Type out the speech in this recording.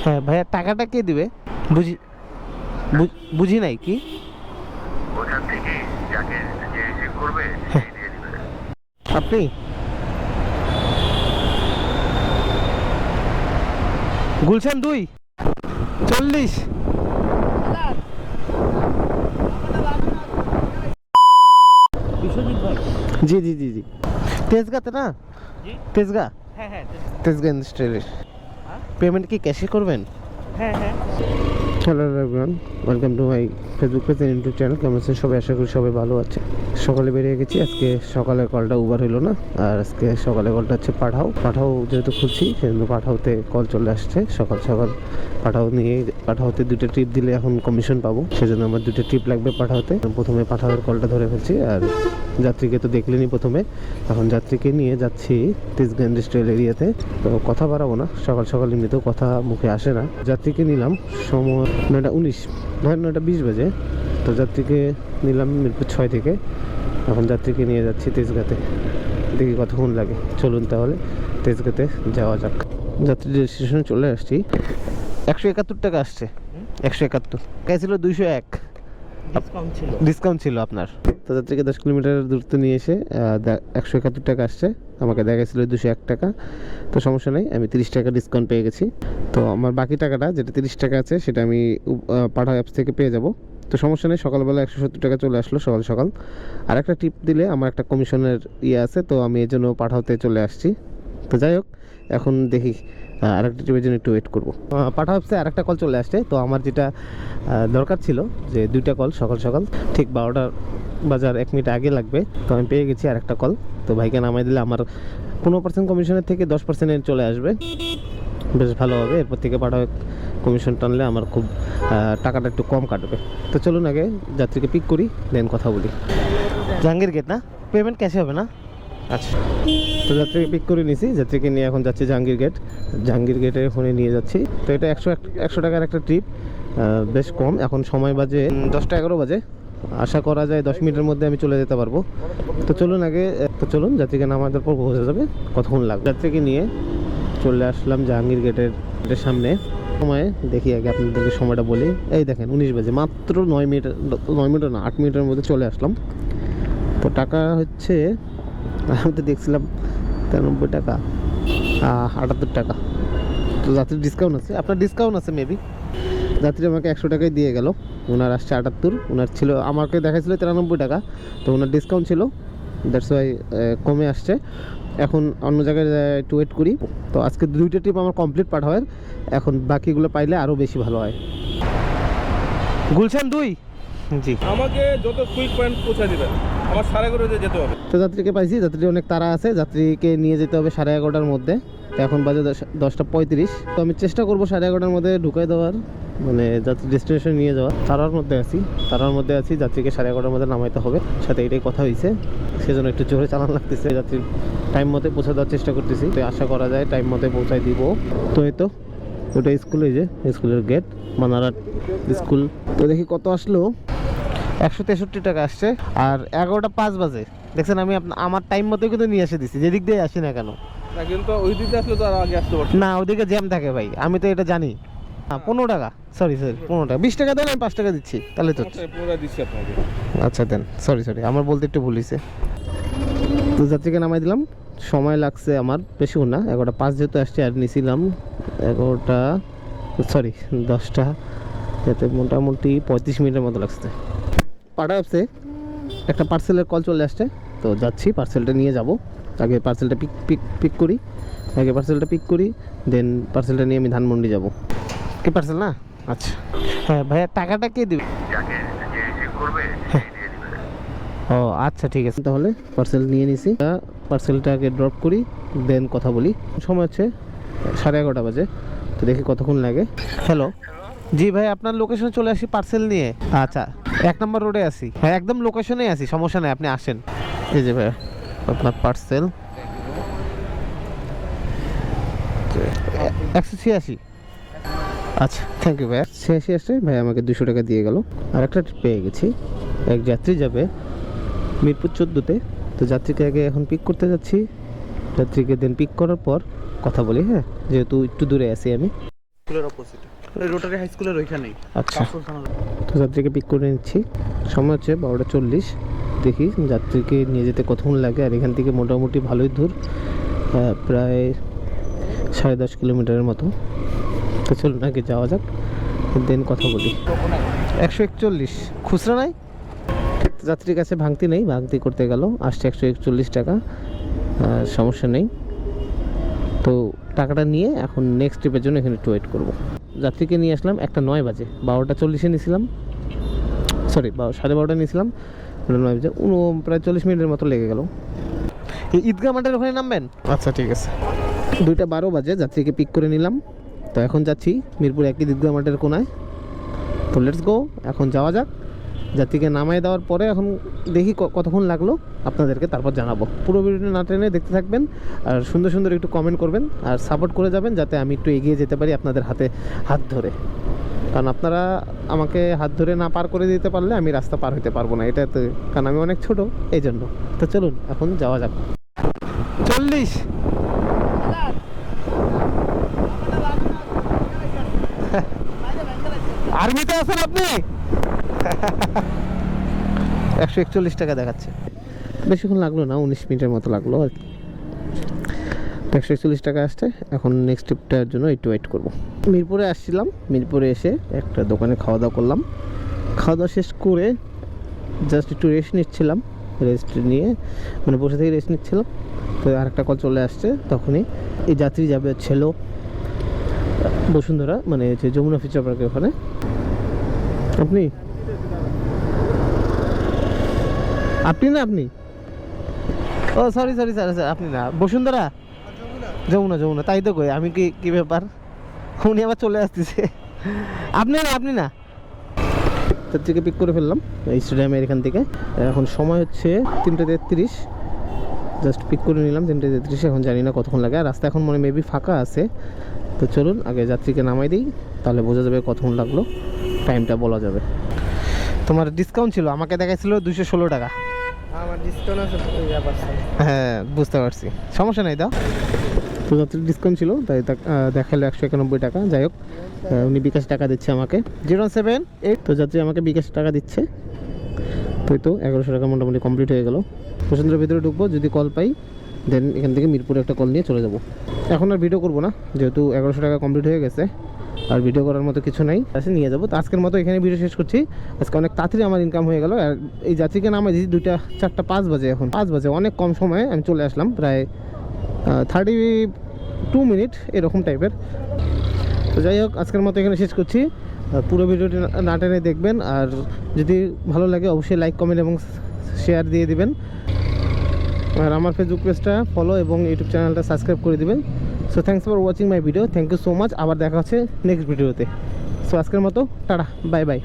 হ্যাঁ ভাইয়া, টাকাটা কে দিবে? বুঝি বুঝি নাই কি। ওখান থেকে যাকে যে রিসিভ করবে সেই দিয়ে দিবে। আপনি গুলশান 2 40। বিশ্বজিৎ ভাই। জি জি জি জি, তেজগাতে না? জি, তেজগা, হ্যাঁ হ্যাঁ তেজগা ইন্ডাস্ট্রিয়ালের। পেমেন্ট কি ক্যাশে করবেন? হ্যাঁ হ্যাঁ। Hello everyone, welcome to my Facebook page and YouTube channel. কেমন আছেন সবাই? আশা করি সবাই ভালো আছে। সকালে বেরিয়ে গেছি। আজকে সকালের কলটা উবার হইলো না, আর আজকে সকালের কলটা হচ্ছে পাঠাও যেহেতু খুলছি সেজন্য পাঠাওতে কল চলে আসছে। সকাল সকাল পাঠাওতে 2টা ট্রিপ দিলে এখন কমিশন পাবো, সেজন্য আমার 2টা ট্রিপ লাগবে পাঠাওতে। প্রথমে পাঠাওয়ের কলটা ধরে ফেলছি, আর যাত্রীকে তো দেখলেনি প্রথমে। এখন যাত্রীকে নিয়ে যাচ্ছি তেজগাঁ ইন্ডাস্ট্রিয়াল এরিয়াতে। তো কথা বাড়াবো না, সকাল সকাল এমনিতেও কথা মুখে আসে না। যাত্রীকে নিলাম সময় 9:19, ধরেন 9:20 বাজে। তো যাত্রীকে নিলাম মিরপুর 6 থেকে। এখন যাত্রীকে নিয়ে যাচ্ছি তেজগাঁতে, দেখি কতক্ষণ লাগে। চলুন তাহলে তেজগাঁতে যাওয়া যাক। যাত্রী রেজিস্ট্রেশনে চলে আসছি। 171 টাকা আসছে। 171 ছিল 201 ডিসকাউন্ট ছিল। ডিসকাউন্ট ছিল আপনার। তো যাত্রীকে 10 কিলোমিটার দূরত্ব নিয়ে এসে 171 টাকা আসছে। আমাকে দেখাইছিল 201 টাকা। তো সমস্যা নেই, আমি 30 টাকা ডিসকাউন্ট পেয়ে গেছি। তো আমার বাকি টাকাটা যেটা 30 টাকা আছে সেটা আমি পাঠাও অ্যাপস থেকে পেয়ে যাব। তো সমস্যা নেই, সকালবেলা 170 টাকা চলে আসলো সকাল সকাল। আর একটা টিপ দিলে আমার একটা কমিশনের আছে, তো আমি এই জন্য পাঠাওতে চলে আসছি। তো যাই হোক, এখন দেখি আরেকটা টিপের জন্য একটু ওয়েট করবো। পাঠাও অ্যাপসে আরেকটা কল চলে আসছে। তো আমার যেটা দরকার ছিল যে 2টা কল সকাল সকাল ঠিক 12টা বাজার 1 মিনিট আগে লাগবে, তো আমি পেয়ে গেছি আরেকটা কল। তো ভাইকে নামাই দিলে আমার 15% কমিশনের থেকে 10% চলে আসবে, বেশ ভালো হবে। এরপর থেকে পাঠাও কমিশন টানলে আমার খুব টাকাটা একটু কম কাটবে। তো চলুন আগে যাত্রীকে পিক করি, দেন কথা বলি। জাহাঙ্গীর গেট না? পেমেন্ট ক্যাশে হবে না? আচ্ছা, তো যাত্রীকে পিক করে নিয়েছি। যাত্রীকে নিয়ে এখন যাচ্ছি জাহাঙ্গীর গেটে ফোনে নিয়ে যাচ্ছি। তো এটা 100 টাকার একটা ট্রিপ, বেশ কম। এখন সময় বাজে 10টা 11 বাজে। আশা করা যায় 10 মিনিটের মধ্যে আমি চলে যেতে পারবো। তো চলুন যাত্রীকে নামানোর পর বোঝা যাবে কতক্ষণ লাগবে। যাত্রীকে নিয়ে চলে আসলাম জাহাঙ্গীর গেটের সামনে। সময় দেখি আগে আপনাদেরকে সময়টা বলি। এই দেখেন 19 বাজে, মাত্র 9 মিনিট, 9 মিনিট না 8 মিনিটের মধ্যে চলে আসলাম। তো টাকা হচ্ছে, আমি তো দেখছিলাম 93 টাকা, 78 টাকা। তো যাত্রীর ডিসকাউন্ট আছে, আপনার ডিসকাউন্ট আছে মেবি। যাত্রী আমাকে 100 টাকায় দিয়ে গেল, ওনার আসছে 78। ওনার ছিল, আমাকে দেখাচ্ছিল 93 টাকা, তো ওনার ডিসকাউন্ট ছিল, দ্যাটস ওয়াই কমে আসছে। এখন অন্য জায়গায় একটু ওয়েট করি। তো আজকে 2টা ট্রিপ আমার কমপ্লিট পাঠাওয়ার, এখন বাকিগুলো পাইলে আরও বেশি ভালো হয়। গুলশান 2। জি, আমাকে যত কুইক পয়েন্ট পৌঁছে দিবেন, আমার 11:30 যেতে হবে। তো যাত্রীকে পাইছি। যাত্রী অনেক তাড়া আছে, যাত্রীকে নিয়ে যেতে হবে 11:30টার মধ্যে। তো এখন বাজে 10টা 35। তো আমি চেষ্টা করবো 11:30টার মধ্যে ঢুকাই দেওয়ার, মানে যাত্রী ডেস্টিনেশন নিয়ে যাওয়া। তারার মধ্যে আছি। যাত্রীকে 11:30টার মধ্যে নামাইতে হবে, সাথে এটাই কথা হয়েছে। সেজন্য একটু জোরে চালান লাগতেছে। যাত্রীর টাইম মতো পৌঁছে দেওয়ার চেষ্টা করতেছি, তো আশা করা যায় টাইম মতো পৌঁছায় দিব। তো এই তো ওটা স্কুল, এই যে স্কুলের গেট, মানারাট স্কুল। তো দেখি কত আসলো। 163 টাকা আসছে। আর 11টা 5 বাজে, দেখছেন আমি আমার টাইম মতো কিন্তু নিয়ে এসে দিচ্ছি, যেদিক দিয়ে আসি না কেন। না কিন্তু ওই দিকে আসলে তো আর আগে আসতে পারছি না, ওদিকে জ্যাম থাকে ভাই, আমি তো এটা জানি। 15 টাকা, সরি 15 টাকা। 20 টাকা দেন, আমি 5 টাকা দিচ্ছি, তাহলে তো। পুরো দিচ্ছি আপনাকে। আচ্ছা দেন, সরি আমার বলতে একটু ভুল হয়েছে। তো যাত্রীকে নামাই দিলাম। সময় লাগছে আমার বেশিক্ষণ না, 11টা 5 যেহেতু আসছে, আর নিয়েছিলাম 10টা, যাতে মোটামুটি 35 মিনিটের মতো লাগছে। পাঠাও অ্যাপসে একটা পার্সেলের কল চলে আসছে, তো যাচ্ছি পার্সেলটা নিয়ে যাব। আগে পার্সেলটা পিক করি, দেন পার্সেলটা নিয়ে আমি ধানমন্ডি যাব। কি পার্সেল না? আচ্ছা হ্যাঁ ভাইয়া, টাকাটা কে দিবে? যাকে যে রিসিভ করবে সেই দিয়ে দিবে। ও আচ্ছা, ঠিক আছে। তাহলে পার্সেল নিয়ে নিছি, পার্সেলটাকে ড্রপ করি, দেন কথা বলি। সময় হচ্ছে 11:30 বাজে। তো দেখি কতক্ষণ লাগে। হ্যালো, জি ভাই, আপনার লোকেশনে চলে আসি পার্সেল নিয়ে। আচ্ছা, 1 নম্বর রোডে আছি। হ্যাঁ, একদম লোকেশনেই আছি, সমস্যা নেই, আপনি আসেন। এই যে ভাই আপনার পার্সেল 186। আচ্ছা, থ্যাংক ইউ ভাই। 86 আসছে ভাই, আমাকে 200 টাকা দিয়ে গেল। আর একটা পেয়ে গেছি, এক যাত্রী যাবে মিরপুর 14-তে। তো যাত্রীকে আগে এখন পিক করতে যাচ্ছি। যাত্রীকে দেন পিক করার পর কথা বলি, হ্যাঁ, যেহেতু একটু দূরে আছি আমি। স্কুলের অপোজিটে, ওই রোটারি হাই স্কুলের ওইখানেই। আচ্ছা, তো যাত্রীকে পিক করে নিচ্ছি। সময় হচ্ছে 12:40। দেখি যাত্রীকে নিয়ে যেতে কতক্ষণ লাগে। আর এখান থেকে মোটামুটি ভালোই দূর, প্রায় 10.5 কিলোমিটারের মতো। তো চলুন আগে যাওয়া যাক, দেন কথা বলি। 141 খুচরা নাই, যাত্রীর কাছে ভাঙতি নেই, ভাঙতি করতে গেল আসছে 141 টাকা। সমস্যা নেই, তো টাকাটা নিয়ে এখন নেক্সট ট্রিপের জন্য এখানে একটু ওয়েট করবো। যাত্রীকে নিয়ে আসলাম 1:09 বাজে, 12:40 নিয়েছিলাম, সরি 12:30 নিয়েছিলাম, 9 বাজে, প্রায় 40 মিনিটের মতো লেগে গেল। ঈদগাহ মাঠের ওখানে নামবেন? আচ্ছা ঠিক আছে। 2:12 বাজে যাত্রীকে পিক করে নিলাম। তো এখন যাচ্ছি মিরপুর 1 ঈদগাহ মাঠের কোনায়। তো লেটস গো, এখন যাওয়া যাক। যাত্রীকে নামাই দেওয়ার পরে এখন দেখি কতক্ষণ লাগলো, আপনাদেরকে তারপর জানাবো। পুরো ভিডিওটা না টেনে দেখতে থাকবেন, আর সুন্দর সুন্দর একটু কমেন্ট করবেন, আর সাপোর্ট করে যাবেন যাতে আমি একটু এগিয়ে যেতে পারি আপনাদের হাতে হাত ধরে। কারণ আপনারা আমাকে হাত ধরে না পার করে দিতে পারলে আমি রাস্তা পার হতে পারবো না, এটা তো, কারণ আমি অনেক ছোট এই জন্য। তো চলুন এখন যাওয়া যাক। 40 আর্মিতে আছেন আপনি? 141 টাকা দেখাচ্ছে। বেশিক্ষণ লাগলো না, 19 মিনিটের মতো লাগলো আর কি। 141 টাকা আসছে। এখন নেক্সট ট্রিপটার জন্য একটু ওয়েট করবো। মিরপুরে আসছিলাম, মিরপুরে এসে একটা দোকানে খাওয়া দাওয়া করলাম। খাওয়া দাওয়া শেষ করে জাস্ট একটু রেস্ট নিচ্ছিলাম, রেস্ট নিয়ে মানে বসে থেকে রেস্ট নিচ্ছিলাম। তো আরেকটা কল চলে আসছে, তখনই এই যাত্রী যাবে ছিল বসুন্ধরা, মানে হচ্ছে যমুনা ফিচার পার্কের ওখানে। আপনি আপনি না আপনি ও সরি সরি স্যার, স্যার আপনি না, বসুন্ধরা যমুনা যমুনা, তাই তো কই আমি। কি ব্যাপার, উনি আবার চলে আসতেছে। আপনি না আপনি না। তার থেকে পিক করে ফেললাম এই স্টেডিয়ামের এখান থেকে। এখন সময় হচ্ছে 3:33, জাস্ট পিক করে নিলাম 3:33। এখন জানি না কতক্ষণ লাগে, আর রাস্তা এখন মনে মেবি ফাঁকা আছে। তো চলুন আগে যাত্রীকে নামাই দিই, তাহলে বোঝা যাবে কতক্ষণ লাগলো, টাইমটা বলা যাবে। তোমার ডিসকাউন্ট ছিল, আমাকে দেখাইছিল 216 টাকা। আমার ডিসকাউন্ট আছে, হ্যাঁ বুঝতে পারছি, সমস্যা নেই। দাও তো যাত্রীর ডিসকাউন্ট ছিল তাই দেখালো 191 টাকা। যাই হোক, উনি বিকাশ টাকা দিচ্ছে আমাকে 078। তো যাত্রী আমাকে বিকাশ টাকা দিচ্ছে। তো 1100 টাকা মোটামুটি কমপ্লিট হয়ে গেল। বসুন্ধরার ভিতরে ঢুকবো, যদি কল পাই দেন এখান থেকে মিরপুরে একটা কল নিয়ে চলে যাব। এখন আর ভিডিও করবো না, যেহেতু 1100 টাকা কমপ্লিট হয়ে গেছে, আর ভিডিও করার মতো কিছু নাই, নিয়ে যাবো। তো আজকের মতো এখানে ভিডিও শেষ করছি। আজকে অনেক তাড়াতাড়ি আমার ইনকাম হয়ে গেল। আর এই যাত্রীকে নামাই দিয়েছি 4:05 বাজে, এখন 5 বাজে, অনেক কম সময়ে আমি চলে আসলাম, প্রায় 32 মিনিট এরকম টাইপের। তো যাই হোক, আজকের মতো এখানে শেষ করছি। পুরো ভিডিওটি না টেনে দেখবেন, আর যদি ভালো লাগে অবশ্যই লাইক কমেন্ট এবং শেয়ার দিয়ে দিবেন। আর আমার ফেসবুক পেজটা ফলো এবং ইউটিউব চ্যানেলটা সাবস্ক্রাইব করে দিবেন। So thanks for watching my video, thank you so much. আবার দেখা হচ্ছে নেক্সট ভিডিওতে। সো আজকের মতো টাটা, বাই বাই।